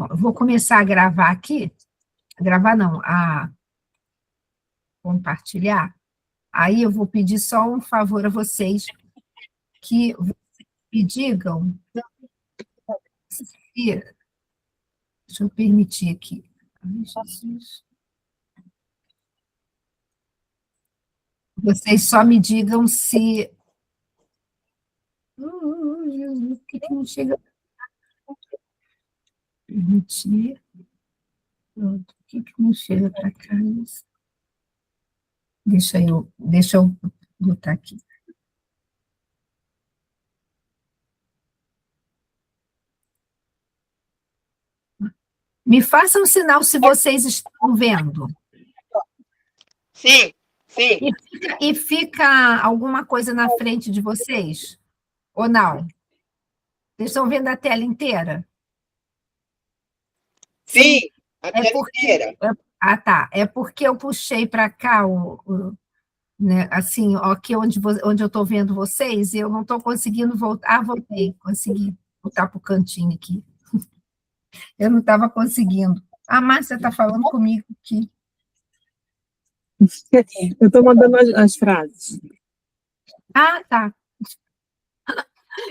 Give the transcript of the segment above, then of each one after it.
Então, eu vou começar a gravar aqui. Gravar não, a compartilhar. Aí eu vou pedir só um favor a vocês, que me digam se... Deixa eu permitir aqui. Ai, Jesus. Vocês só me digam se... Jesus, por que não chega? Permitir. Pronto. Por que não chega para cá isso? Deixa eu botar aqui. Me façam um sinal se vocês estão vendo. Sim, sim. E fica alguma coisa na frente de vocês? Ou não? Vocês estão vendo a tela inteira? Sim, a tela inteira. Tá. É porque eu puxei para cá né, assim, aqui onde eu estou vendo vocês, e eu não estou conseguindo voltar. Ah, voltei, consegui voltar para o cantinho aqui. Eu não estava conseguindo. A Márcia está falando comigo aqui. Eu estou mandando as frases. Ah, tá.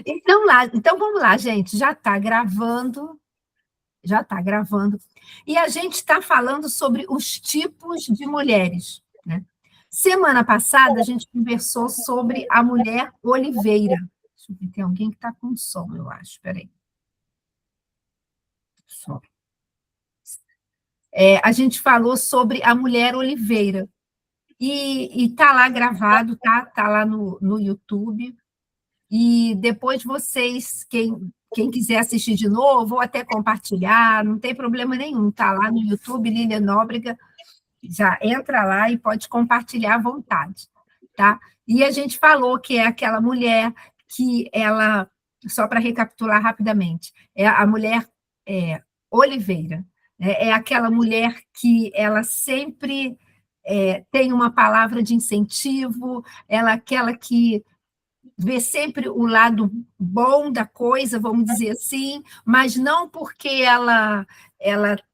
Então vamos lá, gente. Já está gravando. Já está gravando. E a gente está falando sobre os tipos de mulheres, né? Semana passada, a gente conversou sobre a mulher oliveira. Deixa eu ver, tem alguém que está com som, eu acho. Espera aí. Som. A gente falou sobre a mulher oliveira. E está lá gravado, tá lá no YouTube. E depois vocês, quem quiser assistir de novo, ou até compartilhar, não tem problema nenhum, está lá no YouTube, Lília Nóbrega, já entra lá e pode compartilhar à vontade, tá? E a gente falou que é aquela mulher que ela, só para recapitular rapidamente, é a mulher oliveira, né? É aquela mulher que ela sempre tem uma palavra de incentivo, ela é aquela que vê sempre o lado bom da coisa, vamos dizer assim, mas não porque ela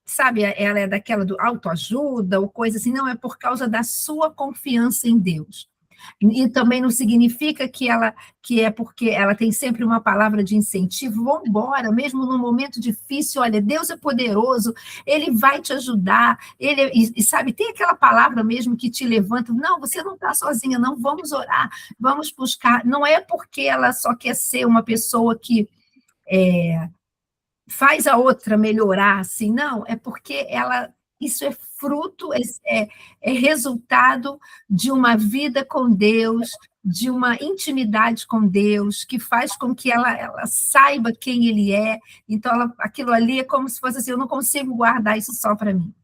sabe, ela é daquela do autoajuda ou coisa assim, não, é por causa da sua confiança em Deus. E também não significa que é porque ela tem sempre uma palavra de incentivo, vamos embora, mesmo num momento difícil, olha, Deus é poderoso, Ele vai te ajudar, e sabe, tem aquela palavra mesmo que te levanta, não, você não está sozinha, não, vamos orar, vamos buscar, não é porque ela só quer ser uma pessoa que faz a outra melhorar, assim, não, é porque isso é fruto, é resultado de uma vida com Deus, de uma intimidade com Deus, que faz com que ela saiba quem Ele é, então aquilo ali é como se fosse assim, eu não consigo guardar isso só para mim.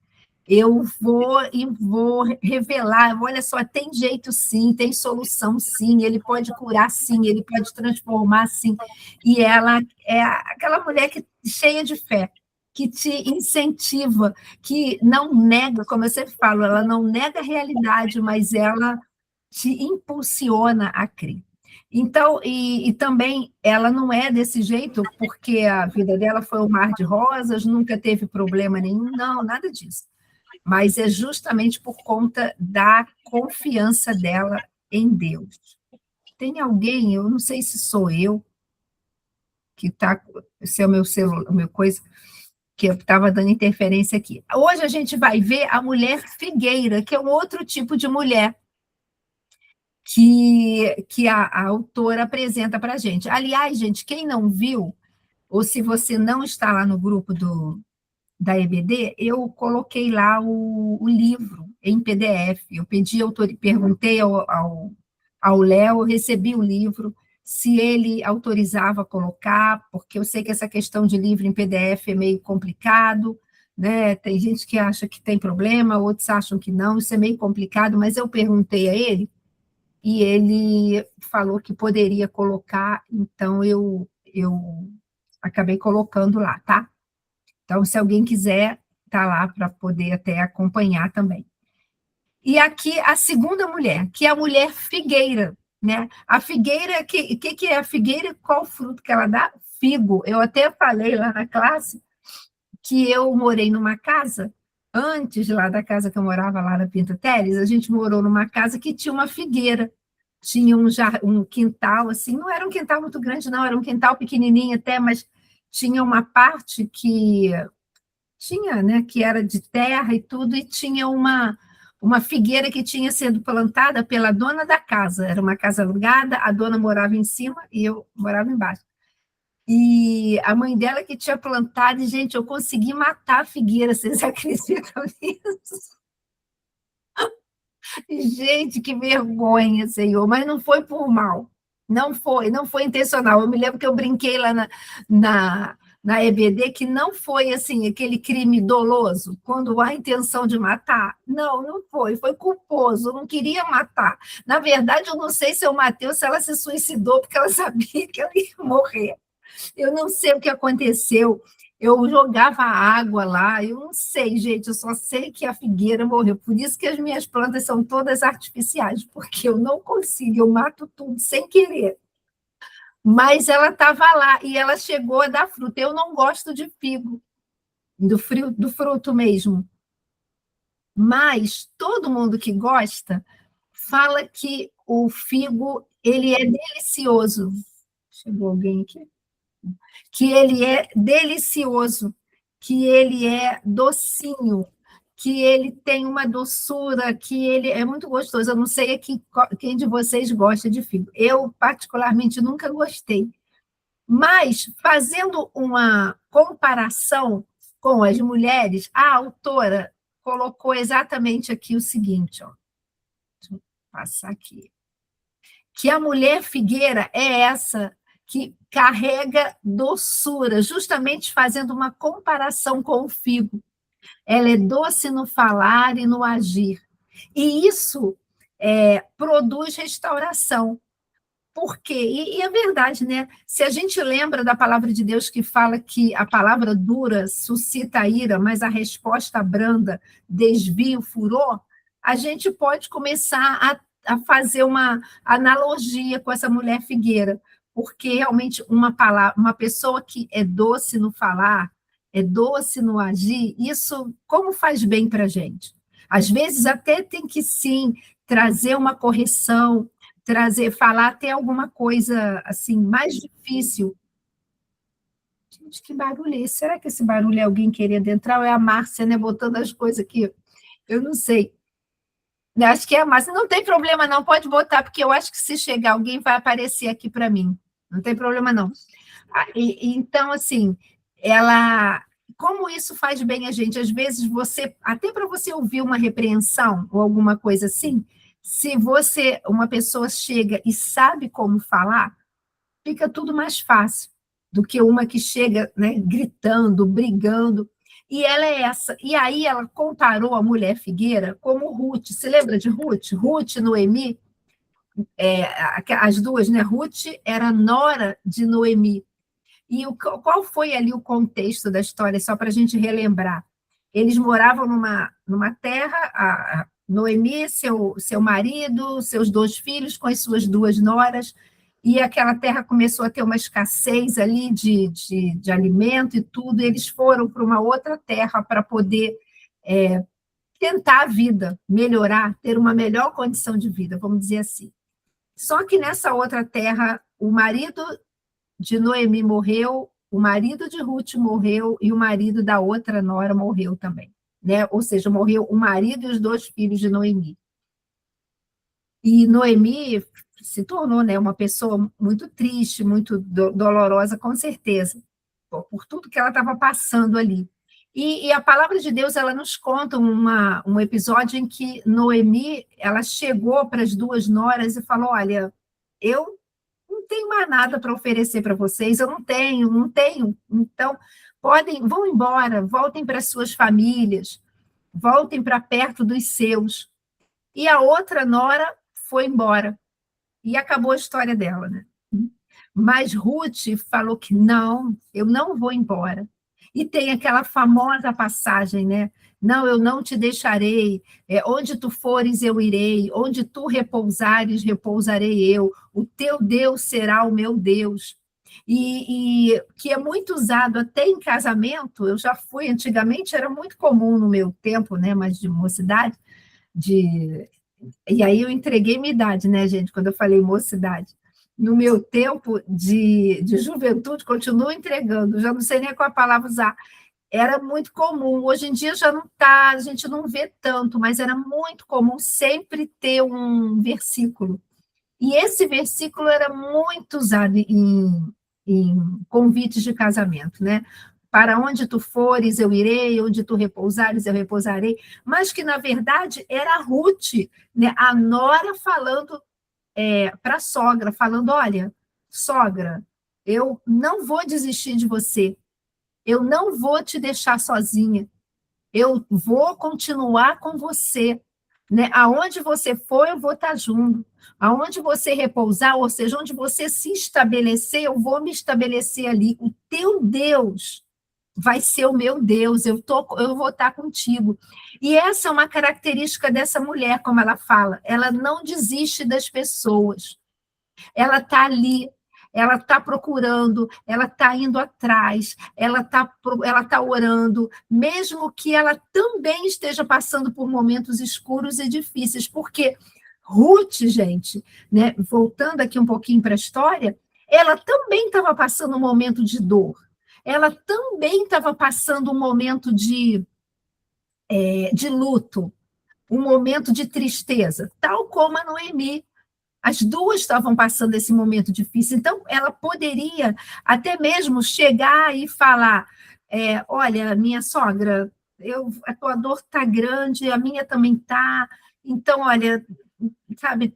Eu vou revelar, olha só, tem jeito sim, tem solução sim, ele pode curar sim, ele pode transformar sim. E ela é aquela mulher cheia de fé, que te incentiva, que não nega, como eu sempre falo, ela não nega a realidade, mas ela te impulsiona a crer. Então, e também ela não é desse jeito porque a vida dela foi um mar de rosas, nunca teve problema nenhum, não, nada disso. Mas é justamente por conta da confiança dela em Deus. Tem alguém, eu não sei se sou eu, que está, se é o meu celular, o meu coisa, que eu estava dando interferência aqui. Hoje a gente vai ver a mulher figueira, que é um outro tipo de mulher que a autora apresenta para a gente. Aliás, gente, quem não viu, ou se você não está lá no grupo da EBD, eu coloquei lá o livro em PDF. Eu perguntei ao Léo, eu recebi o livro, se ele autorizava colocar, porque eu sei que essa questão de livro em PDF é meio complicado, né? Tem gente que acha que tem problema, outros acham que não, isso é meio complicado, mas eu perguntei a ele, e ele falou que poderia colocar, então eu acabei colocando lá, tá? Então, se alguém quiser, tá lá para poder até acompanhar também. E aqui a segunda mulher, que é a mulher figueira, né? A figueira, que é a figueira? Qual fruto que ela dá? Figo. Eu até falei lá na classe que eu morei numa casa, antes lá da casa que eu morava, lá na Pinto Teles, a gente morou numa casa que tinha uma figueira, tinha um quintal, assim, não era um quintal muito grande, não, era um quintal pequenininho até, mas tinha uma parte que tinha, né, que era de terra e tudo, e tinha uma figueira que tinha sido plantada pela dona da casa, era uma casa alugada, a dona morava em cima e eu morava embaixo. E a mãe dela que tinha plantado, e, gente, eu consegui matar a figueira, vocês acreditam nisso? Gente, que vergonha, Senhor, mas não foi por mal, não foi intencional. Eu me lembro que eu brinquei lá na EBD que não foi assim aquele crime doloso, quando há intenção de matar. Não foi culposo, eu não queria matar. Na verdade, eu não sei se eu matei ou se ela se suicidou, porque ela sabia que ela ia morrer. Eu não sei o que aconteceu. Eu jogava água lá, eu não sei, gente, eu só sei que a figueira morreu. Por isso que as minhas plantas são todas artificiais, porque eu não consigo, eu mato tudo sem querer. Mas ela estava lá e ela chegou a dar fruto. Eu não gosto de figo, do fruto mesmo. Mas todo mundo que gosta fala que o figo ele é delicioso. Chegou alguém aqui? Que ele é delicioso, que ele é docinho, que ele tem uma doçura, que ele é muito gostoso. Eu não sei aqui quem de vocês gosta de figo. Eu, particularmente, nunca gostei. Mas, fazendo uma comparação com as mulheres, a autora colocou exatamente aqui o seguinte, ó. Deixa eu passar aqui. Que a mulher figueira é essa que carrega doçura, justamente fazendo uma comparação com o figo. Ela é doce no falar e no agir. E isso produz restauração. Por quê? E é verdade, né? Se a gente lembra da palavra de Deus que fala que a palavra dura suscita a ira, mas a resposta branda desvia o furor, a gente pode começar a fazer uma analogia com essa mulher figueira, porque realmente uma pessoa que é doce no falar, é doce no agir, isso como faz bem para a gente? Às vezes até tem que, sim, trazer uma correção, falar até alguma coisa assim mais difícil. Gente, que barulho é esse? Será que esse barulho é alguém querendo entrar ou é a Márcia, né, botando as coisas aqui? Eu não sei. Acho que é a Márcia. Não tem problema não, pode botar, porque eu acho que se chegar alguém vai aparecer aqui para mim. Não tem problema não. Então, assim, como isso faz bem a gente? Às vezes até para você ouvir uma repreensão ou alguma coisa assim, se uma pessoa chega e sabe como falar, fica tudo mais fácil do que uma que chega, né, gritando, brigando. E ela é essa. E aí ela comparou a mulher figueira como Ruth. Você lembra de Ruth? Ruth e Noemi, as duas, né? Ruth era nora de Noemi. E qual foi ali o contexto da história, só para a gente relembrar? Eles moravam numa terra, a Noemi, seu marido, seus 2 filhos, com as suas 2 noras, e aquela terra começou a ter uma escassez ali de alimento e tudo, e eles foram para uma outra terra para poder tentar a vida, melhorar, ter uma melhor condição de vida, vamos dizer assim. Só que nessa outra terra, o marido de Noemi morreu, o marido de Ruth morreu e o marido da outra nora morreu também, né? Ou seja, morreu o marido e os 2 filhos de Noemi. E Noemi se tornou, né, uma pessoa muito triste, muito dolorosa, com certeza, por tudo que ela estava passando ali. E a palavra de Deus, ela nos conta um episódio em que Noemi, ela chegou para as 2 noras e falou, olha, eu não tenho mais nada para oferecer para vocês, eu não tenho, então vão embora, voltem para suas famílias, voltem para perto dos seus. E a outra nora foi embora, e acabou a história dela, né? Mas Ruth falou que não, eu não vou embora. E tem aquela famosa passagem, né? Não, eu não te deixarei, onde tu fores eu irei, onde tu repousares, repousarei eu, o teu Deus será o meu Deus. e que é muito usado até em casamento. Eu já fui, antigamente era muito comum no meu tempo, né, mas de mocidade, e aí eu entreguei minha idade, né, gente, quando eu falei mocidade. No meu tempo de juventude, continuo entregando, já não sei nem qual a palavra usar. Era muito comum, hoje em dia já não está, a gente não vê tanto, mas era muito comum sempre ter um versículo. E esse versículo era muito usado em convites de casamento, né? Para onde tu fores, eu irei, onde tu repousares, eu repousarei. Mas que, na verdade, era a Ruth, né? A nora falando para a sogra, falando, olha, sogra, eu não vou desistir de você, eu não vou te deixar sozinha, eu vou continuar com você, né? Aonde você for, eu vou estar junto. Aonde você repousar, ou seja, onde você se estabelecer, eu vou me estabelecer ali. O teu Deus vai ser o meu Deus, eu vou estar contigo. E essa é uma característica dessa mulher, como ela fala, ela não desiste das pessoas. Ela está ali, ela está procurando, ela está indo atrás, ela tá orando, mesmo que ela também esteja passando por momentos escuros e difíceis, porque Ruth, gente, né, voltando aqui um pouquinho para a história, ela também estava passando um momento de dor, ela também estava passando um momento de luto, um momento de tristeza, tal como a Noemi. As duas estavam passando esse momento difícil, então ela poderia até mesmo chegar e falar, olha, minha sogra, a tua dor está grande, a minha também está, então, olha, sabe,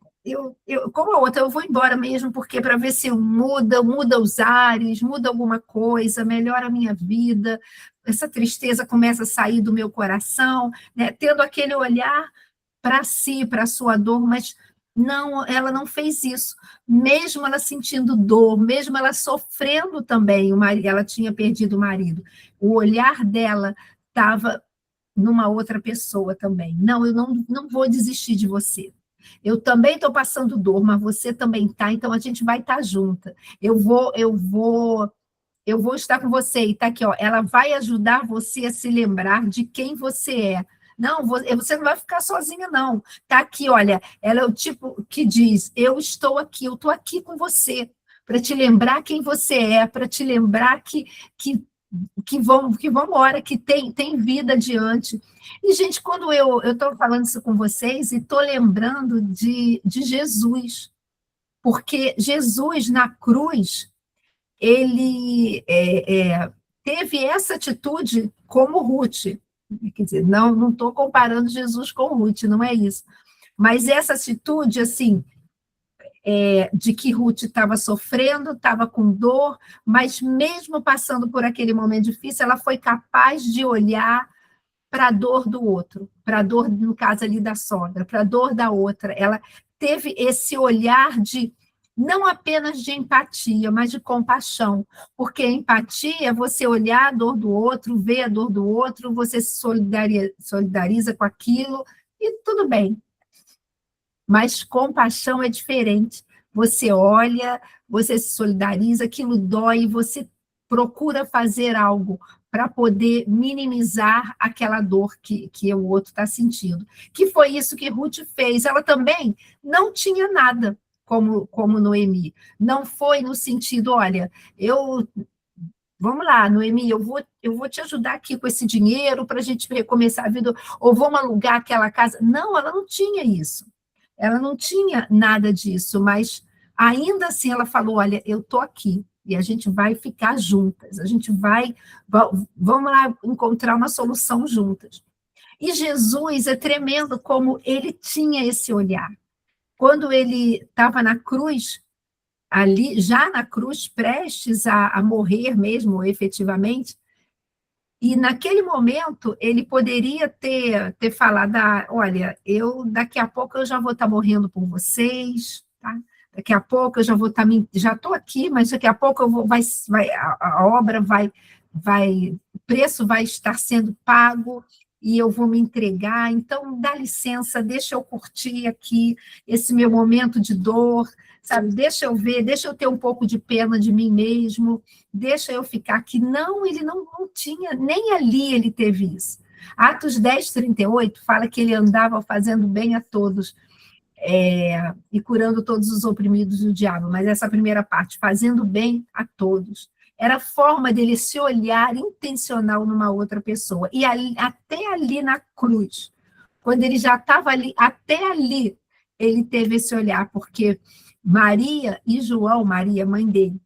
como a outra, eu vou embora mesmo, porque para ver se muda os ares, muda alguma coisa, melhora a minha vida, essa tristeza começa a sair do meu coração, né, tendo aquele olhar para si, para a sua dor, mas não, ela não fez isso. Mesmo ela sentindo dor, mesmo ela sofrendo também, ela tinha perdido o marido, o olhar dela estava numa outra pessoa também. Não, eu não vou desistir de você. Eu também estou passando dor, mas você também está, então a gente vai estar junta. Eu vou estar com você. E está aqui, ó, ela vai ajudar você a se lembrar de quem você é. Não, você não vai ficar sozinha, não. Está aqui, olha, ela é o tipo que diz, eu estou aqui com você, para te lembrar quem você é, para te lembrar que vamos embora, que tem vida adiante. E, gente, quando eu estou falando isso com vocês, e estou lembrando de Jesus, porque Jesus, na cruz, ele teve essa atitude como Ruth. Quer dizer, não estou comparando Jesus com Ruth, não é isso. Mas essa atitude, assim, de que Ruth estava sofrendo, estava com dor, mas mesmo passando por aquele momento difícil, ela foi capaz de olhar para a dor do outro, para a dor, no caso ali da sogra, para a dor da outra. Ela teve esse olhar não apenas de empatia, mas de compaixão, porque empatia é você olhar a dor do outro, ver a dor do outro, você se solidariza com aquilo, e tudo bem. Mas compaixão é diferente. Você olha, você se solidariza, aquilo dói, você procura fazer algo para poder minimizar aquela dor que o outro está sentindo. Que foi isso que Ruth fez. Ela também não tinha nada, como Noemi. Não foi no sentido, olha, vamos lá, Noemi, eu vou te ajudar aqui com esse dinheiro para a gente recomeçar a vida, ou vamos alugar aquela casa. Não, ela não tinha isso. Ela não tinha nada disso, mas ainda assim ela falou, olha, eu estou aqui, e a gente vai ficar juntas, vamos lá encontrar uma solução juntas. E Jesus é tremendo como ele tinha esse olhar. Quando ele estava na cruz, ali, já na cruz, prestes a morrer mesmo, efetivamente, e naquele momento ele poderia ter falado, olha, daqui a pouco eu já vou estar morrendo por vocês, tá? Daqui a pouco eu já estou aqui, mas daqui a pouco a obra o preço vai estar sendo pago, e eu vou me entregar, então dá licença, deixa eu curtir aqui esse meu momento de dor, sabe? Deixa eu ver, deixa eu ter um pouco de pena de mim mesmo, deixa eu ficar aqui. Não, ele não tinha, nem ali ele teve isso. Atos 10:38 fala que ele andava fazendo bem a todos, e curando todos os oprimidos do diabo, mas essa primeira parte, fazendo bem a todos, era a forma dele se olhar intencional numa outra pessoa, e ali, até ali na cruz, quando ele já estava ali, até ali, ele teve esse olhar, porque Maria e João, Maria, mãe dele,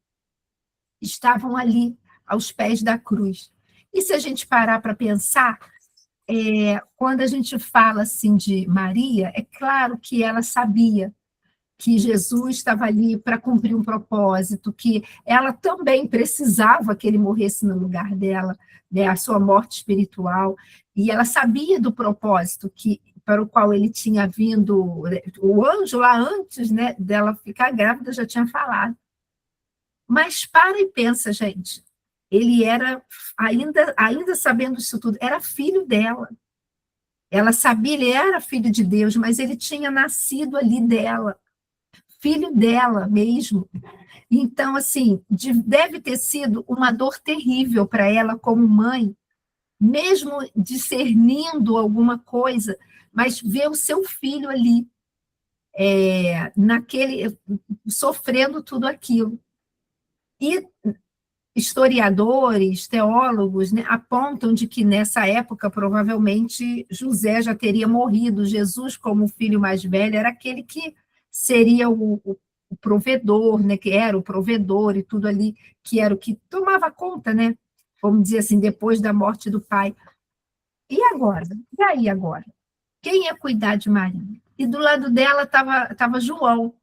estavam ali, aos pés da cruz. E se a gente parar para pensar, quando a gente fala assim de Maria, é claro que ela sabia que Jesus estava ali para cumprir um propósito, que ela também precisava que ele morresse no lugar dela, né, a sua morte espiritual, e ela sabia do propósito para o qual ele tinha vindo. O anjo lá antes, né, dela ficar grávida já tinha falado. Mas para e pensa, gente, ele era, ainda sabendo isso tudo, era filho dela. Ela sabia, ele era filho de Deus, mas ele tinha nascido ali dela, filho dela mesmo. Então, assim, deve ter sido uma dor terrível para ela como mãe, mesmo discernindo alguma coisa, mas ver o seu filho ali, sofrendo tudo aquilo. E historiadores, teólogos, né, apontam de que nessa época provavelmente José já teria morrido. Jesus, como o filho mais velho, era aquele que seria o provedor, né, que era o provedor e tudo ali, que era o que tomava conta, né, vamos dizer assim, depois da morte do pai. E agora? E aí agora? Quem ia cuidar de Maria? E do lado dela estava João,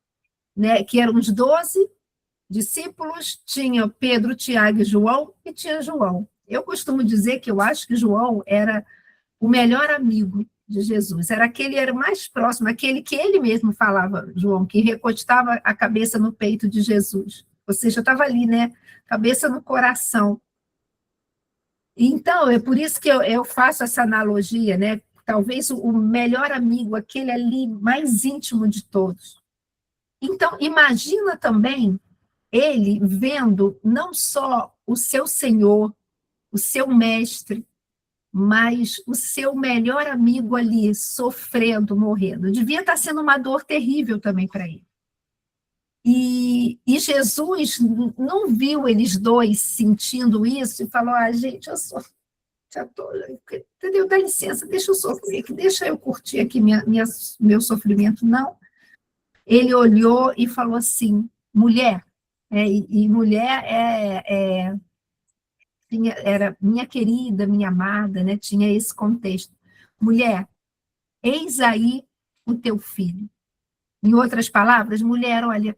né, que eram os 12 discípulos, tinha Pedro, Tiago e João, e tinha João. Eu costumo dizer que eu acho que João era o melhor amigo de Jesus, era o mais próximo, aquele que ele mesmo falava, João, que recostava a cabeça no peito de Jesus, ou seja, estava ali, né, cabeça no coração. Então, é por isso que eu faço essa analogia, né, talvez o melhor amigo, aquele ali mais íntimo de todos. Então, imagina também ele vendo não só o seu Senhor, o seu mestre, mas o seu melhor amigo ali sofrendo, morrendo. Devia estar sendo uma dor terrível também para ele. E Jesus não viu eles dois sentindo isso e falou: gente, eu já estou, entendeu? Dá licença, deixa eu sofrer aqui, deixa eu curtir aqui meu sofrimento. Não. Ele olhou e falou assim: mulher. E mulher era minha querida, minha amada, né? Tinha esse contexto. Mulher, eis aí o teu filho. Em outras palavras, mulher, olha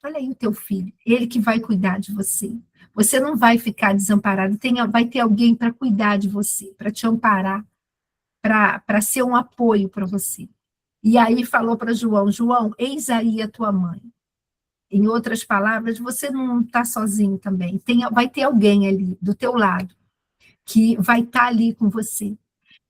aí o teu filho, ele que vai cuidar de você. Você não vai ficar desamparado, vai ter alguém para cuidar de você, para te amparar, para ser um apoio para você. E aí falou para João: João, eis aí a tua mãe. Em outras palavras, você não está sozinho também. Vai ter alguém ali do teu lado que vai estar ali com você.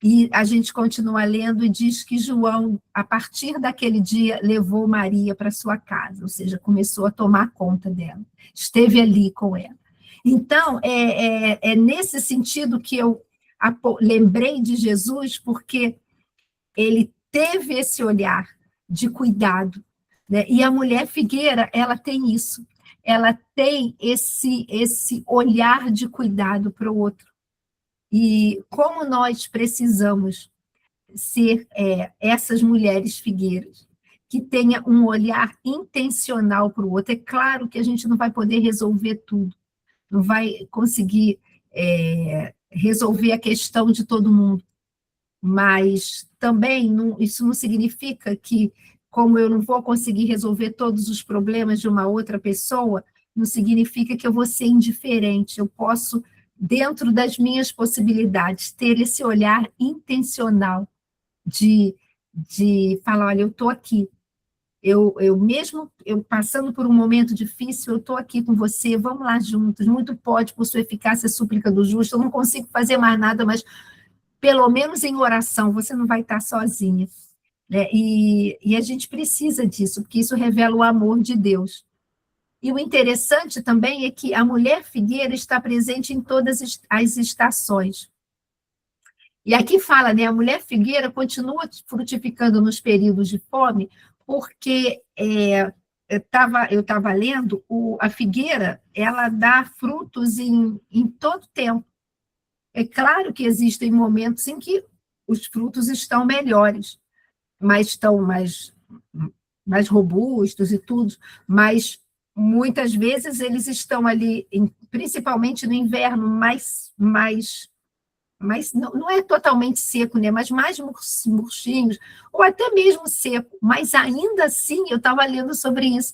E a gente continua lendo e diz que João, a partir daquele dia, levou Maria para sua casa, ou seja, começou a tomar conta dela, esteve ali com ela. Então, é nesse sentido que eu lembrei de Jesus, porque ele teve esse olhar de cuidado, né? E a mulher figueira, ela tem isso, ela tem esse olhar de cuidado para o outro. E como nós precisamos ser essas mulheres figueiras, que tenha um olhar intencional para o outro. É claro que a gente não vai poder resolver tudo, não vai conseguir resolver a questão de todo mundo, mas também isso não significa que, como eu não vou conseguir resolver todos os problemas de uma outra pessoa, não significa que eu vou ser indiferente. Eu posso, dentro das minhas possibilidades, ter esse olhar intencional de falar: olha, eu estou aqui. Mesmo eu passando por um momento difícil, eu estou aqui com você, vamos lá juntos. Muito pode, por sua eficácia, súplica do justo. Eu não consigo fazer mais nada, mas pelo menos em oração, você não vai estar sozinha, né? E a gente precisa disso, porque isso revela o amor de Deus. E o interessante também é que a mulher figueira está presente em todas as estações. E aqui fala, né, a mulher figueira continua frutificando nos períodos de fome, porque eu estava lendo, a figueira, ela dá frutos em todo tempo. É claro que existem momentos em que os frutos estão melhores, estão mais robustos e tudo, mas muitas vezes eles estão ali, principalmente no inverno, mas não é totalmente seco, né? Mas mais murchinhos, ou até mesmo seco, mas ainda assim, eu estava lendo sobre isso,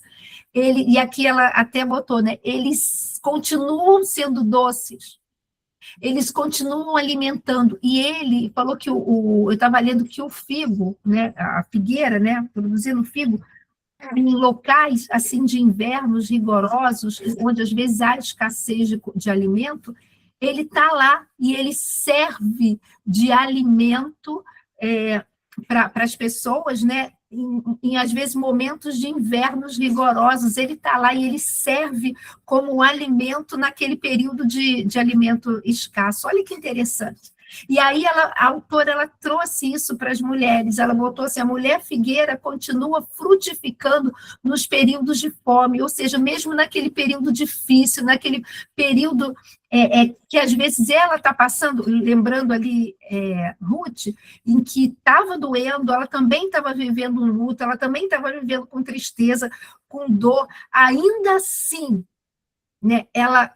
e aqui ela até botou, né? Eles continuam sendo doces, eles continuam alimentando, e ele falou que eu estava lendo que o figo, né? A figueira, né? Produzindo figo, em locais assim de invernos rigorosos, onde às vezes há escassez de alimento, ele está lá e ele serve de alimento para as pessoas, né? Às vezes, momentos de invernos rigorosos, ele está lá e ele serve como alimento naquele período de alimento escasso. Olha que interessante. E aí a autora ela trouxe isso para as mulheres, ela botou assim, a mulher figueira continua frutificando nos períodos de fome, ou seja, mesmo naquele período difícil, naquele período que às vezes ela está passando, lembrando ali Ruth, em que estava doendo, ela também estava vivendo um luto, ela também estava vivendo com tristeza, com dor, ainda assim, né, ela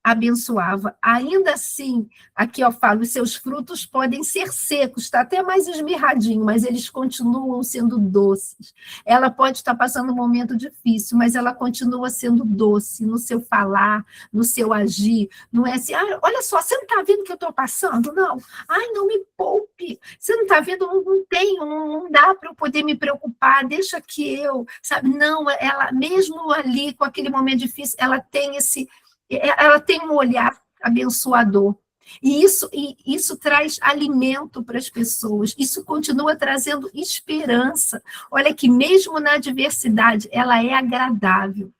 abençoava. Ainda assim, aqui eu falo, os seus frutos podem ser secos, está até mais esmirradinho, mas eles continuam sendo doces. Ela pode estar passando um momento difícil, mas ela continua sendo doce no seu falar, no seu agir. Não é assim, olha só, você não está vendo o que eu estou passando? Não. Ai, não me poupe. Você não está vendo? Não tenho, não dá para eu poder me preocupar, deixa que eu, sabe? Não, ela, mesmo ali, com aquele momento difícil, ela tem um olhar abençoador. E isso traz alimento para as pessoas, isso continua trazendo esperança. Olha que mesmo na adversidade, ela é agradável,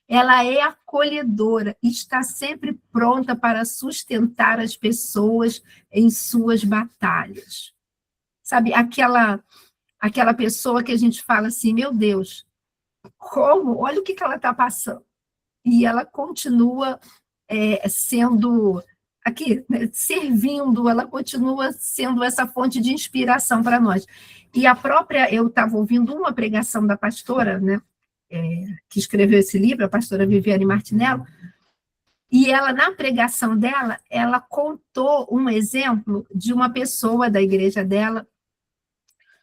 ela é acolhedora, está sempre pronta para sustentar as pessoas em suas batalhas. Sabe, aquela pessoa que a gente fala assim, meu Deus, como? Olha o que ela está passando. E ela continua sendo, aqui, né, servindo, ela continua sendo essa fonte de inspiração para nós. E eu estava ouvindo uma pregação da pastora, né, que escreveu esse livro, a pastora Viviane Martinello, e ela, na pregação dela, ela contou um exemplo de uma pessoa da igreja dela,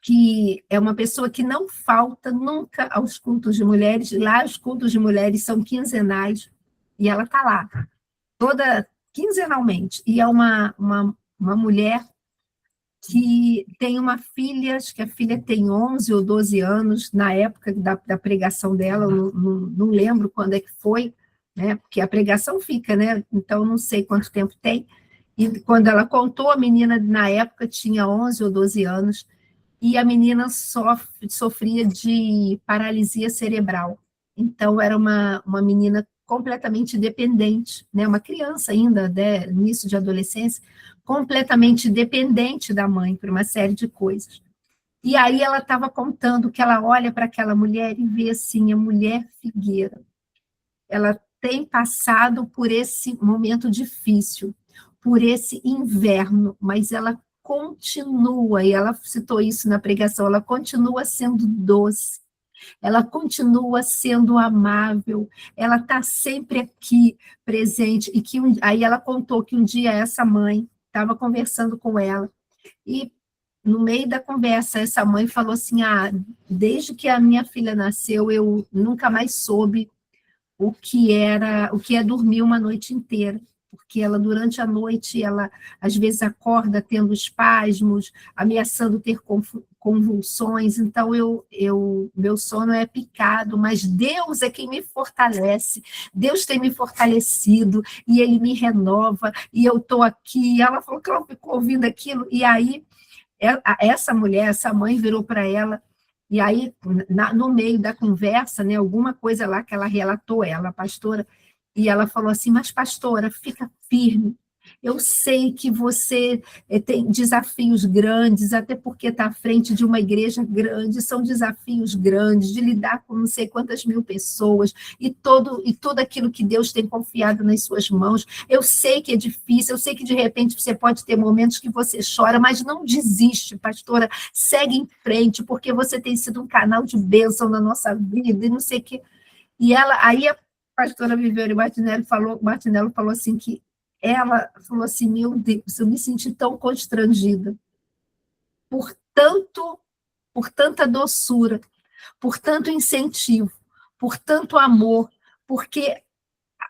que é uma pessoa que não falta nunca aos cultos de mulheres. Lá os cultos de mulheres são quinzenais, e ela está lá, toda quinzenalmente. E é uma mulher que tem uma filha, acho que a filha tem 11 ou 12 anos, na época da pregação dela, eu não lembro quando é que foi, né? Porque a pregação fica, né? Então, não sei quanto tempo tem. E quando ela contou, a menina, na época, tinha 11 ou 12 anos, e a menina sofria de paralisia cerebral. Então, era uma menina completamente dependente, né? Uma criança ainda, né? Início de adolescência, completamente dependente da mãe por uma série de coisas. E aí ela estava contando que ela olha para aquela mulher e vê assim, a mulher figueira. Ela tem passado por esse momento difícil, por esse inverno, mas ela continua, e ela citou isso na pregação, ela continua sendo doce, ela continua sendo amável, ela está sempre aqui presente, e que aí ela contou que um dia essa mãe estava conversando com ela, e no meio da conversa, essa mãe falou assim, desde que a minha filha nasceu, eu nunca mais soube o que é dormir uma noite inteira, porque ela, durante a noite, ela, às vezes, acorda tendo espasmos, ameaçando ter convulsões, então meu sono é picado, mas Deus é quem me fortalece, Deus tem me fortalecido, e Ele me renova, e eu estou aqui. Ela falou que ela ficou ouvindo aquilo, e aí essa mulher, essa mãe virou para ela, e aí, no meio da conversa, né, alguma coisa lá que ela relatou, ela, a pastora, e ela falou assim: mas pastora, fica firme, eu sei que você tem desafios grandes, até porque está à frente de uma igreja grande, são desafios grandes, de lidar com não sei quantas mil pessoas, e tudo aquilo que Deus tem confiado nas suas mãos. Eu sei que é difícil, eu sei que de repente você pode ter momentos que você chora, mas não desiste, pastora, segue em frente, porque você tem sido um canal de bênção na nossa vida, e não sei o que. E aí a pastora Viviane Martinello falou assim que ela falou assim: meu Deus, eu me senti tão constrangida por tanta doçura, por tanto incentivo, por tanto amor, porque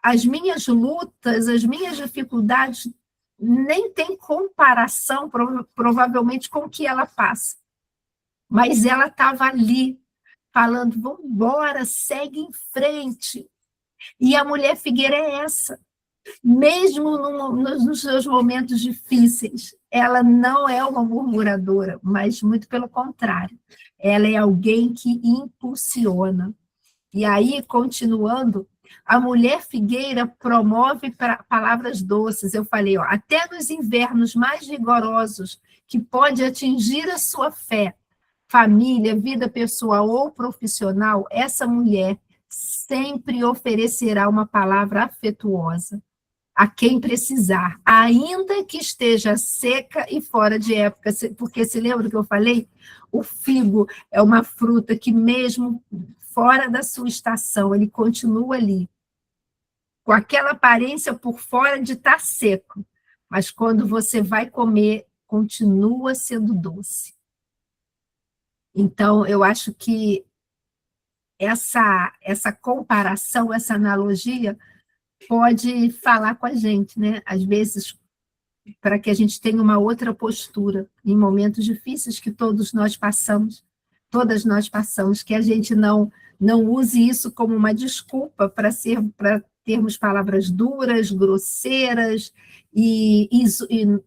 as minhas lutas, as minhas dificuldades nem têm comparação, provavelmente, com o que ela passa. Mas ela estava ali, falando: vamos embora, segue em frente. E a mulher Figueira é essa. Mesmo nos seus momentos difíceis, ela não é uma murmuradora, mas muito pelo contrário, ela é alguém que impulsiona. E aí, continuando, a mulher Figueira promove palavras doces. Eu falei, ó, até nos invernos mais rigorosos, que pode atingir a sua fé, família, vida pessoal ou profissional, essa mulher sempre oferecerá uma palavra afetuosa a quem precisar, ainda que esteja seca e fora de época, porque se lembra que eu falei? O figo é uma fruta que mesmo fora da sua estação, ele continua ali, com aquela aparência por fora de estar seco, mas quando você vai comer, continua sendo doce. Então, eu acho que essa comparação, essa analogia, pode falar com a gente, né? Às vezes, para que a gente tenha uma outra postura em momentos difíceis que todas nós passamos, que a gente não use isso como uma desculpa para termos palavras duras, grosseiras e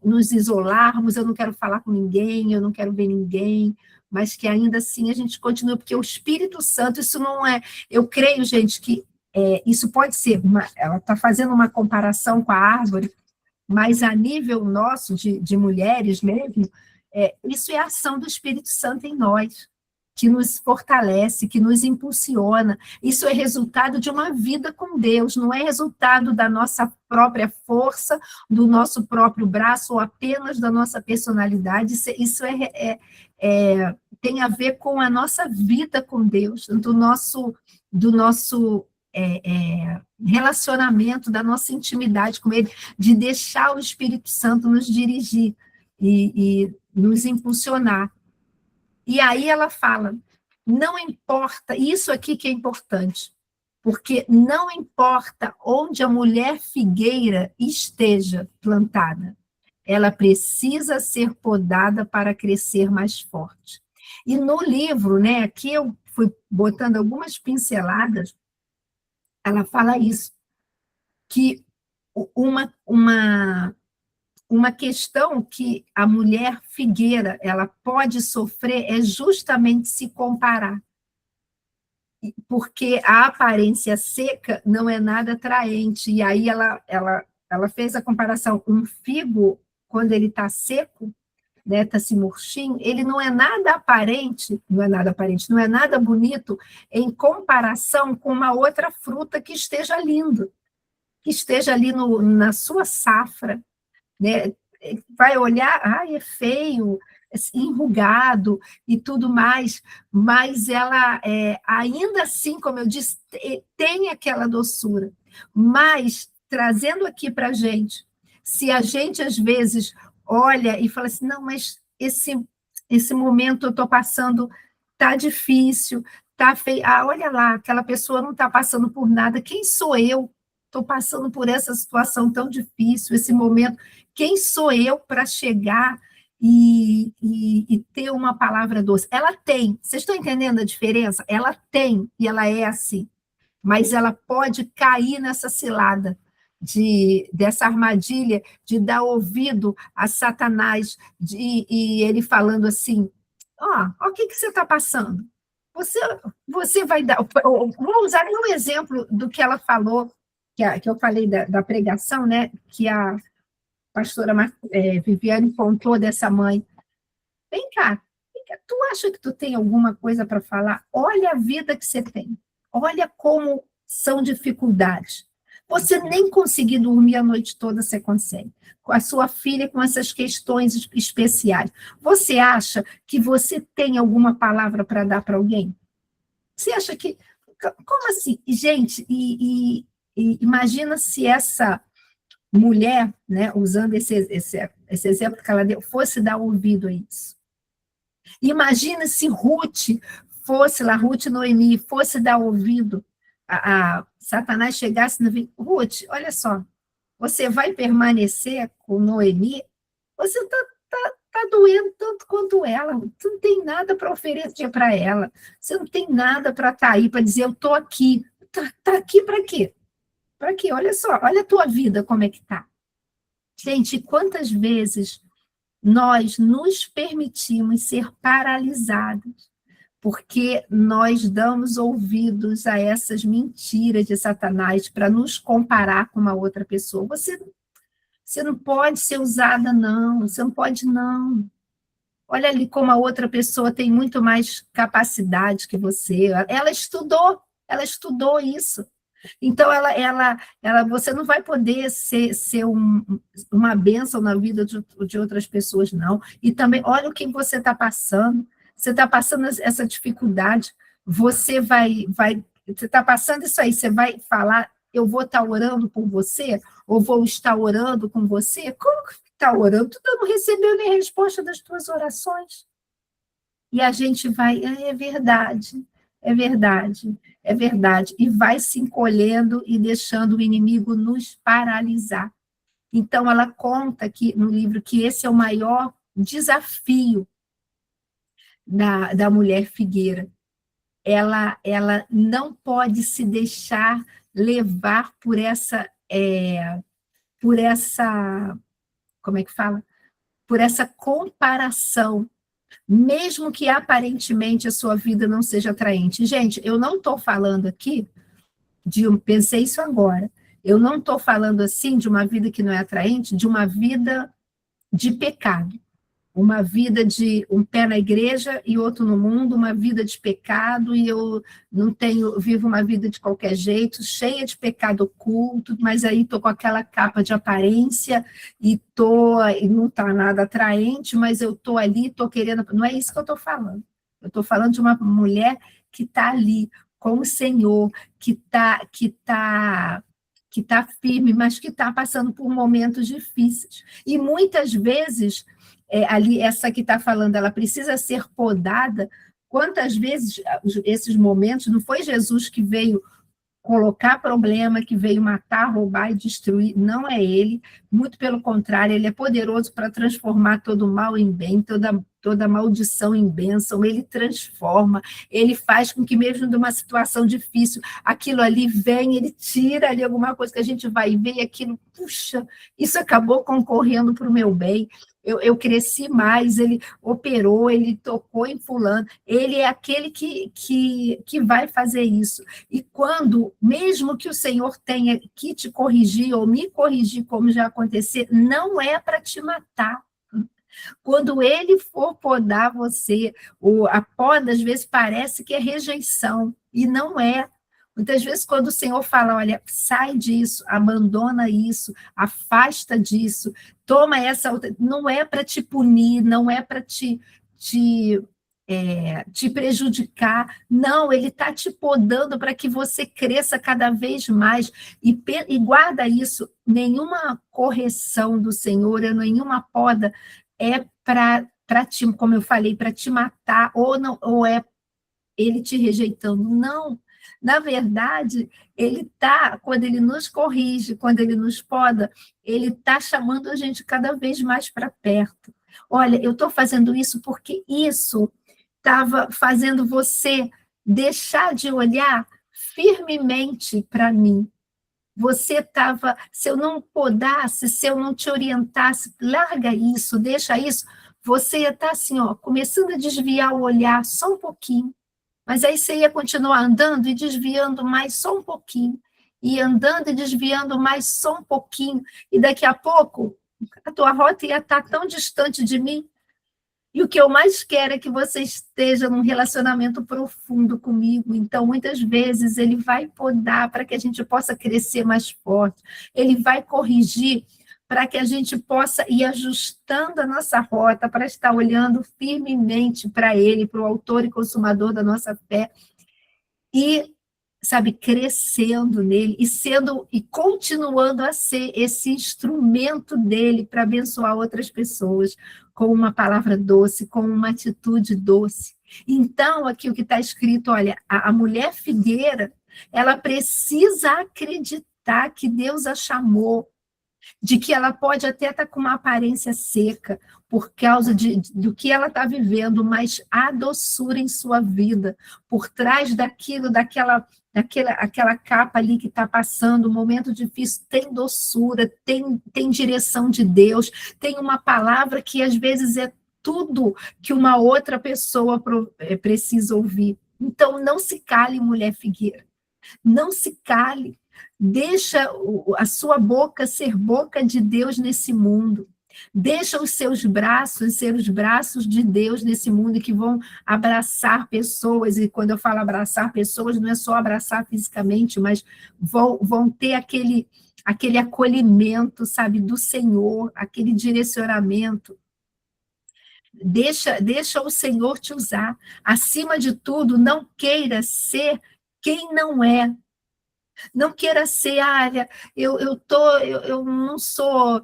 nos isolarmos. Eu não quero falar com ninguém, eu não quero ver ninguém, mas que ainda assim a gente continua, porque o Espírito Santo, isso não é... Eu creio, gente, que isso pode ser... ela está fazendo uma comparação com a árvore, mas a nível nosso, de mulheres mesmo, isso é a ação do Espírito Santo em nós, que nos fortalece, que nos impulsiona. Isso é resultado de uma vida com Deus, não é resultado da nossa própria força, do nosso próprio braço, ou apenas da nossa personalidade. Isso tem a ver com a nossa vida com Deus, do nosso relacionamento, da nossa intimidade com Ele, de deixar o Espírito Santo nos dirigir e nos impulsionar. E aí ela fala, não importa, isso aqui que é importante, porque não importa onde a mulher figueira esteja plantada, ela precisa ser podada para crescer mais forte. E no livro, né, aqui eu fui botando algumas pinceladas, ela fala isso, que uma questão que a mulher figueira ela pode sofrer é justamente se comparar, porque a aparência seca não é nada atraente, e aí ela fez a comparação, um figo, quando ele está seco, né, está se murchinho, ele não é nada aparente, não é nada bonito em comparação com uma outra fruta que esteja lindo, que esteja ali na sua safra, né? Vai olhar, ai, é feio, enrugado e tudo mais, mas ela, ainda assim, como eu disse, tem aquela doçura. Mas, trazendo aqui para a gente, se a gente, às vezes, olha e fala assim, não, mas esse momento eu estou passando, está difícil, está feio, olha lá, aquela pessoa não está passando por nada, quem sou eu estou passando por essa situação tão difícil, esse momento. Quem sou eu para chegar e ter uma palavra doce? Ela tem. Vocês estão entendendo a diferença? Ela tem, e ela é assim. Mas ela pode cair nessa cilada, dessa armadilha de dar ouvido a Satanás, e ele falando assim, o que você está passando? Você vai dar... Vou usar um exemplo do que ela falou, que eu falei da pregação, né, que a pastora Viviane contou dessa mãe. Vem cá, tu acha que tu tem alguma coisa para falar? Olha a vida que você tem. Olha como são dificuldades. Você nem conseguir dormir a noite toda, você consegue. Com a sua filha, com essas questões especiais. Você acha que você tem alguma palavra para dar para alguém? Você acha que... Como assim? Gente, imagina se essa mulher, né, usando esse exemplo que ela deu, fosse dar ouvido a isso. Imagina se Ruth fosse lá, Ruth e Noemi, fosse dar ouvido, a Satanás chegasse no vídeo, Ruth, olha só, você vai permanecer com Noemi, você tá doendo tanto quanto ela, você não tem nada para oferecer para ela, você não tem nada para estar aí, para dizer, eu estou aqui, tá aqui para quê? Para quê? Olha só, olha a tua vida como é que tá. Gente, quantas vezes nós nos permitimos ser paralisados porque nós damos ouvidos a essas mentiras de Satanás para nos comparar com uma outra pessoa. Você não pode ser usada, não. Você não pode, não. Olha ali como a outra pessoa tem muito mais capacidade que você. Ela estudou isso. Então, você não vai poder ser uma bênção na vida de outras pessoas, não. E também, olha o que você está passando. Você está passando essa dificuldade. Você está passando isso aí. Você vai falar, eu vou estar orando por você? Ou vou estar orando com você? Como que está orando? Tu não recebeu nem resposta das tuas orações. E a gente vai, é verdade. É verdade, é verdade. E vai se encolhendo e deixando o inimigo nos paralisar. Então, ela conta aqui no livro que esse é o maior desafio da mulher figueira. Ela não pode se deixar levar por essa, como é que fala? Por essa comparação, mesmo que aparentemente a sua vida não seja atraente. Gente, eu não estou falando aqui pensei isso agora, eu não estou falando assim de uma vida que não é atraente, de uma vida de pecado, uma vida de um pé na igreja e outro no mundo, uma vida de pecado, e eu vivo uma vida de qualquer jeito, cheia de pecado oculto, mas aí estou com aquela capa de aparência, e não está nada atraente, mas eu estou ali, estou querendo... Não é isso que eu estou falando. Eu estou falando de uma mulher que está ali, com o Senhor, que tá firme, mas que está passando por momentos difíceis. E muitas vezes... ali, essa que está falando, ela precisa ser podada. Quantas vezes esses momentos, não foi Jesus que veio colocar problema, que veio matar, roubar e destruir, não é ele, muito pelo contrário, ele é poderoso para transformar todo mal em bem, toda maldição em bênção, ele transforma, ele faz com que mesmo numa situação difícil, aquilo ali vem, ele tira ali alguma coisa que a gente vai ver e aquilo, puxa, isso acabou concorrendo para o meu bem. Eu cresci mais, ele operou, ele tocou em fulano, ele é aquele que vai fazer isso. E quando, mesmo que o Senhor tenha que te corrigir, ou me corrigir, como já aconteceu, não é para te matar. Quando ele for podar você, a poda, às vezes, parece que é rejeição, e não é. Muitas vezes, quando o Senhor fala, olha, sai disso, abandona isso, afasta disso, toma essa outra... Não é para te punir, não é para te prejudicar, não, ele está te podando para que você cresça cada vez mais, e guarda isso, nenhuma correção do Senhor, nenhuma poda é para te, como eu falei, para te matar, ou é ele te rejeitando, não. Na verdade, ele está, quando ele nos corrige, quando ele nos poda, ele está chamando a gente cada vez mais para perto. Olha, eu estou fazendo isso porque isso estava fazendo você deixar de olhar firmemente para mim. Você estava, se eu não podasse, se eu não te orientasse, larga isso, deixa isso, você ia estar assim, ó, começando a desviar o olhar só um pouquinho, mas aí você ia continuar andando e desviando mais só um pouquinho, e andando e desviando mais só um pouquinho, e daqui a pouco a tua rota ia estar tão distante de mim. E o que eu mais quero é que você esteja num relacionamento profundo comigo. Então, muitas vezes, ele vai podar para que a gente possa crescer mais forte. Ele vai corrigir para que a gente possa ir ajustando a nossa rota, para estar olhando firmemente para ele, para o autor e consumador da nossa fé. E, sabe, crescendo nele e sendo e continuando a ser esse instrumento dele para abençoar outras pessoas com uma palavra doce, com uma atitude doce. Então, aqui o que está escrito, olha, a mulher figueira, ela precisa acreditar que Deus a chamou, de que ela pode até estar com uma aparência seca, por causa do que ela está vivendo, mas há doçura em sua vida, por trás daquilo, aquela capa ali que está passando, um momento difícil, tem doçura, tem direção de Deus, tem uma palavra que às vezes é tudo que uma outra pessoa precisa ouvir. Então, não se cale, mulher figueira, não se cale, deixa a sua boca ser boca de Deus nesse mundo. Deixa os seus braços ser os braços de Deus nesse mundo que vão abraçar pessoas, e quando eu falo abraçar pessoas, não é só abraçar fisicamente, mas vão ter aquele acolhimento, sabe, do Senhor, aquele direcionamento. Deixa o Senhor te usar. Acima de tudo, não queira ser quem não é. Não queira ser, eu não sou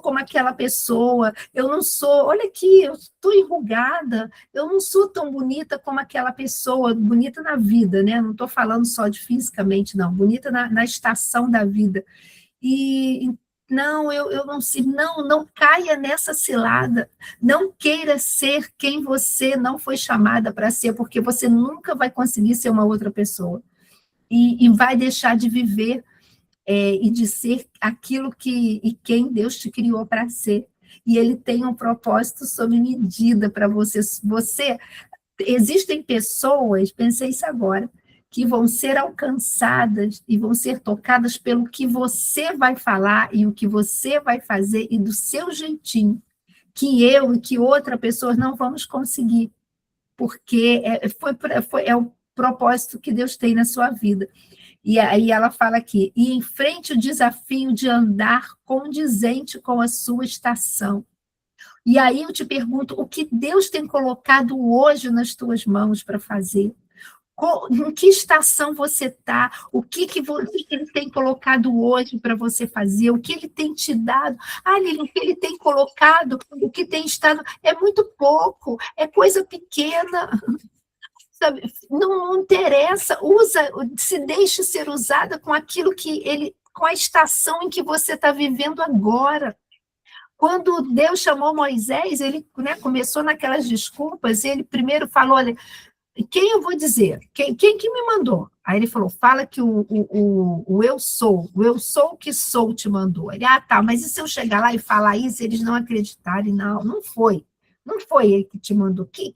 como aquela pessoa, eu não sou, olha aqui, eu estou enrugada, eu não sou tão bonita como aquela pessoa, bonita na vida, né? Não estou falando só de fisicamente, não, bonita na estação da vida. E não, eu não sei, não caia nessa cilada, não queira ser quem você não foi chamada para ser, porque você nunca vai conseguir ser uma outra pessoa. E vai deixar de viver e de ser aquilo e quem Deus te criou para ser. E Ele tem um propósito sob medida para você. Existem pessoas, pensei isso agora, que vão ser alcançadas e vão ser tocadas pelo que você vai falar e o que você vai fazer e do seu jeitinho, que eu e que outra pessoa não vamos conseguir, porque é o propósito que Deus tem na sua vida. E aí ela fala aqui, e enfrente o desafio de andar condizente com a sua estação. E aí eu te pergunto, o que Deus tem colocado hoje nas tuas mãos para fazer? Em que estação você está? O que Ele tem colocado hoje para você fazer? O que Ele tem te dado? Lili, o que Ele tem colocado, o que tem estado, é muito pouco, é coisa pequena. Sabe? Não interessa, se deixe ser usada com aquilo com a estação em que você está vivendo agora. Quando Deus chamou Moisés, ele, né, começou naquelas desculpas, ele primeiro falou, olha, quem eu vou dizer? Quem que me mandou? Aí ele falou, fala que o eu sou que sou te mandou. Ele, tá, mas e se eu chegar lá e falar isso, eles não acreditarem? Não foi ele que te mandou. O que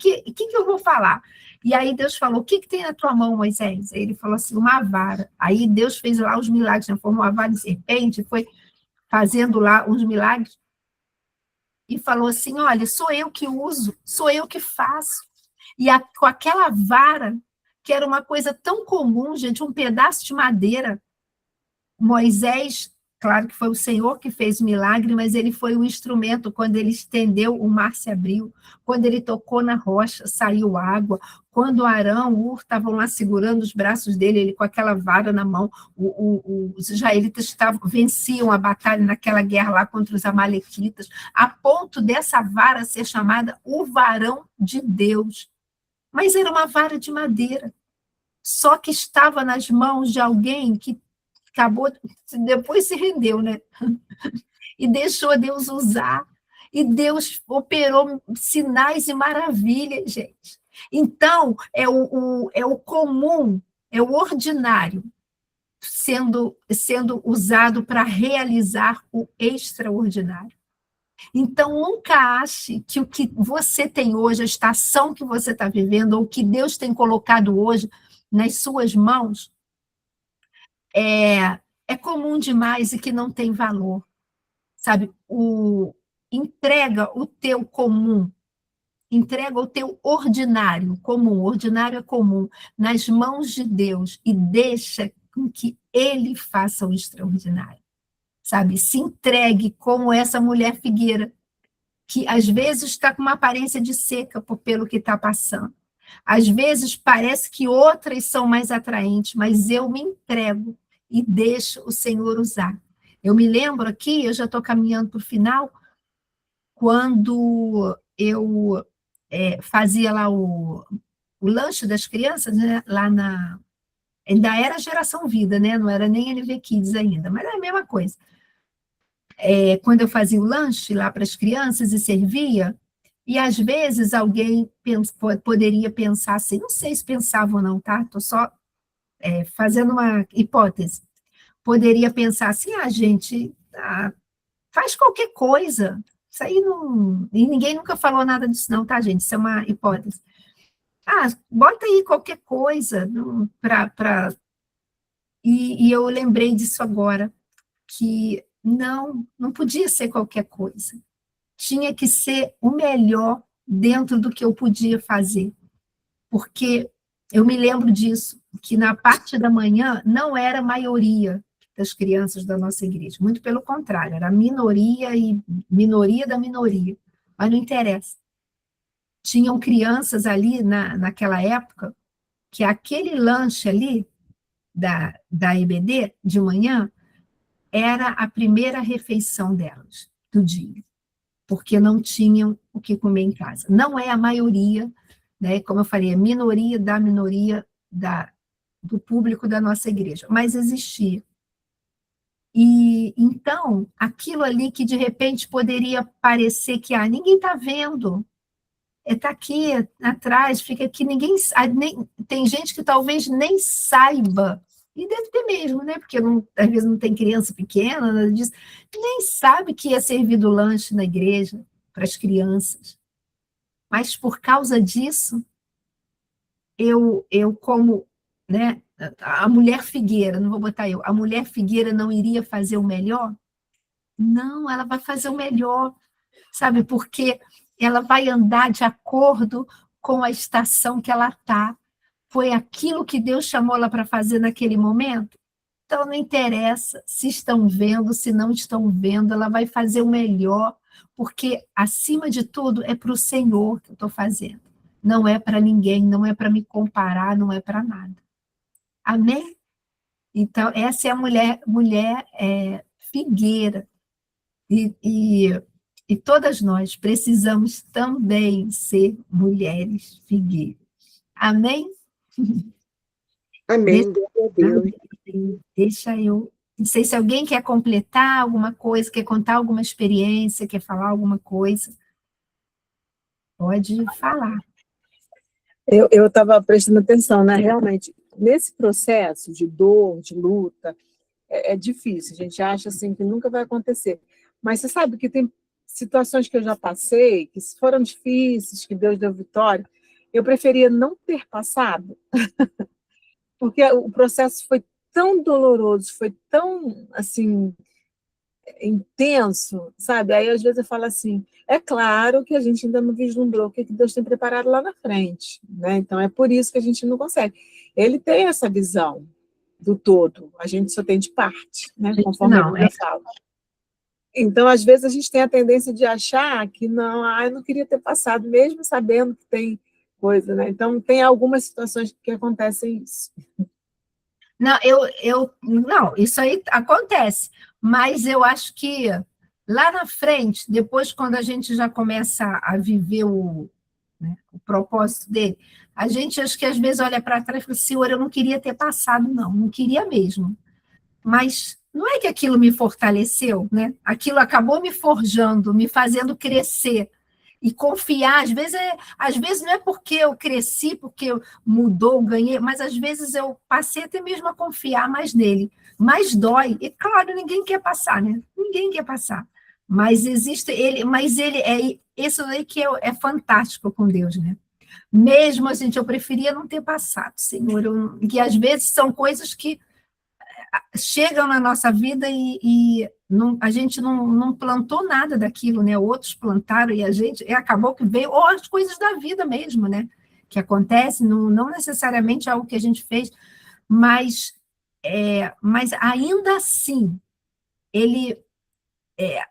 eu vou falar? E aí Deus falou, o que tem na tua mão, Moisés? Aí ele falou assim, uma vara. Aí Deus fez lá os milagres, né? Formou uma vara de serpente, foi fazendo lá uns milagres, e falou assim, olha, sou eu que uso, sou eu que faço. E com aquela vara, que era uma coisa tão comum, gente, um pedaço de madeira, Moisés, claro que foi o Senhor que fez o milagre, mas ele foi o instrumento. Quando ele estendeu, o mar se abriu. Quando ele tocou na rocha, saiu água. Quando Arão, Ur, estavam lá segurando os braços dele, ele com aquela vara na mão, os israelitas venciam a batalha naquela guerra lá contra os amalequitas, a ponto dessa vara ser chamada o varão de Deus. Mas era uma vara de madeira. só que estava nas mãos de alguém que acabou, depois se rendeu, né? E deixou Deus usar. E Deus operou sinais e maravilhas, gente. Então, é o comum, é o ordinário sendo usado para realizar o extraordinário. Então, nunca ache que o que você tem hoje, a estação que você está vivendo, ou o que Deus tem colocado hoje nas suas mãos, é comum demais e que não tem valor. Sabe? Entrega o teu comum, entrega o teu ordinário, comum, ordinário é comum, nas mãos de Deus e deixa com que Ele faça o extraordinário. Sabe? Se entregue como essa mulher figueira, que às vezes está com uma aparência de seca pelo que está passando. Às vezes parece que outras são mais atraentes, mas eu me entrego e deixo o Senhor usar. Eu me lembro aqui, eu já estou caminhando para o final, quando eu fazia lá o lanche das crianças, né, lá na... Ainda era Geração Vida, né? Não era nem NV Kids ainda, mas é a mesma coisa. Quando eu fazia o lanche lá para as crianças e servia, e às vezes alguém poderia pensar assim, não sei se pensava ou não, tá? Estou só fazendo uma hipótese. Poderia pensar assim, gente, faz qualquer coisa. Isso aí não... E ninguém nunca falou nada disso não, tá, gente? Isso é uma hipótese. Bota aí qualquer coisa para... E eu lembrei disso agora, que não podia ser qualquer coisa. Tinha que ser o melhor dentro do que eu podia fazer. Porque eu me lembro disso, que na parte da manhã não era a maioria das crianças da nossa igreja. Muito pelo contrário, era a minoria e minoria da minoria. Mas não interessa. Tinham crianças ali naquela época que aquele lanche ali da EBD de manhã era a primeira refeição delas, do dia, porque não tinham o que comer em casa. Não é a maioria, né, como eu falei, a minoria da minoria do público da nossa igreja, mas existia. E então, aquilo ali que de repente poderia parecer que ninguém está vendo, está aqui atrás, fica aqui, tem gente que talvez nem saiba, e deve ter mesmo, né? Porque às vezes não tem criança pequena, nada disso, nem sabe que ia servido lanche na igreja para as crianças. Mas por causa disso, eu como, né, a mulher figueira, não vou botar a mulher figueira não iria fazer o melhor? Não, ela vai fazer o melhor, sabe? Porque ela vai andar de acordo com a estação que ela está. Foi aquilo que Deus chamou ela para fazer naquele momento? Então, não interessa se estão vendo, se não estão vendo, ela vai fazer o melhor, porque, acima de tudo, é para o Senhor que eu estou fazendo. Não é para ninguém, não é para me comparar, não é para nada. Amém? Então, essa é a mulher figueira. E todas nós precisamos também ser mulheres figueiras. Amém? Amém, glória a Deus. Deixa eu... Não sei se alguém quer completar alguma coisa, quer contar alguma experiência, quer falar alguma coisa. Pode falar. Eu estava prestando atenção, né? Realmente, nesse processo de dor, de luta, é difícil. A gente acha assim que nunca vai acontecer. Mas você sabe que tem situações que eu já passei, que foram difíceis, que Deus deu vitória, eu preferia não ter passado, porque o processo foi tão doloroso, foi tão, assim, intenso, sabe? Aí, às vezes, eu falo assim, é claro que a gente ainda não vislumbrou o que Deus tem preparado lá na frente, né? Então, é por isso que a gente não consegue. Ele tem essa visão do todo, a gente só tem de parte, né? Conforme a Bíblia fala. Então, às vezes, a gente tem a tendência de achar que não, eu não queria ter passado, mesmo sabendo que tem coisa, né? Então, tem algumas situações que acontecem isso. Não, não, isso aí acontece, mas eu acho que lá na frente, depois, quando a gente já começa a viver o propósito dele, A gente, acho que às vezes olha para trás e fala, Senhor, eu não queria ter passado, não queria mesmo. Mas não é que aquilo me fortaleceu, né? Aquilo acabou me forjando, me fazendo crescer. E confiar, às vezes não é porque eu cresci, porque mudou, ganhei, mas às vezes eu passei até mesmo a confiar mais nele. Mas dói. E claro, ninguém quer passar, né? Ninguém quer passar. Mas existe ele, mas ele é isso aí que é fantástico com Deus, né? Mesmo, gente, eu preferia não ter passado, Senhor, que às vezes são coisas que chegam na nossa vida e a gente não plantou nada daquilo, né? Outros plantaram e a gente acabou que veio, ou as coisas da vida mesmo, né? Que acontecem, não necessariamente algo que a gente fez, mas ainda assim, ele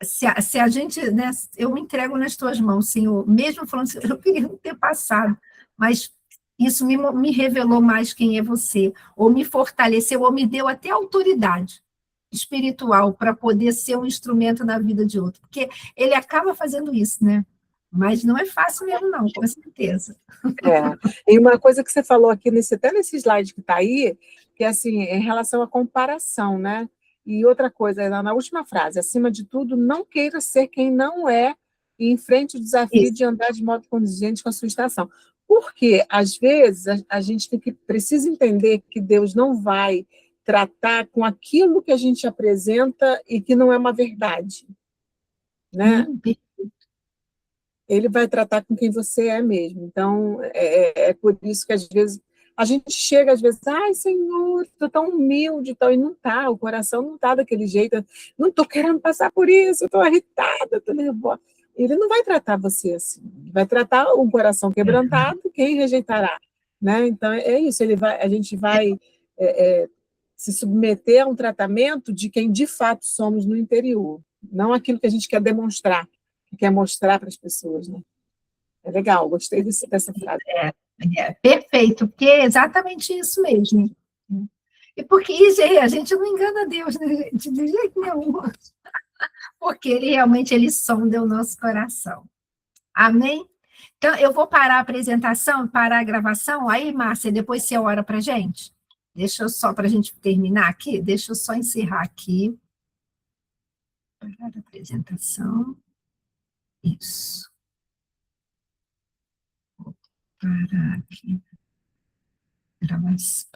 se a gente, né, eu me entrego nas tuas mãos, Senhor, mesmo falando assim, eu queria não ter passado, mas isso me revelou mais quem é você, ou me fortaleceu, ou me deu até autoridade espiritual para poder ser um instrumento na vida de outro, porque ele acaba fazendo isso, né? Mas não é fácil mesmo, não, com certeza. E uma coisa que você falou aqui, até nesse slide que está aí, que é assim, em relação à comparação, né? E outra coisa, na última frase, acima de tudo, não queira ser quem não é e enfrente o desafio de andar de modo condizente com a sua estação. Porque, às vezes, a gente precisa entender que Deus não vai tratar com aquilo que a gente apresenta e que não é uma verdade, né? Ele vai tratar com quem você é mesmo. Então, é por isso que, às vezes, a gente chega, às vezes, ai, Senhor, estou tão humilde, e não está, o coração não está daquele jeito, não estou querendo passar por isso, estou irritada, estou nervosa. Ele não vai tratar você assim, ele vai tratar um coração quebrantado, quem rejeitará, né? Então, é isso, a gente vai se submeter a um tratamento de quem de fato somos no interior, não aquilo que a gente quer demonstrar, que quer mostrar para as pessoas, né? É legal, gostei dessa frase. Perfeito, porque é exatamente isso mesmo. E porque a gente não engana Deus, né, gente? De jeito nenhum. Porque ele sonda o nosso coração. Amém? Então, eu vou parar a apresentação, parar a gravação. Aí, Márcia, depois você ora para a gente? Deixa eu só, para a gente terminar aqui, deixa eu só encerrar aqui. Parar a apresentação. Isso. Vou parar aqui. Gravação.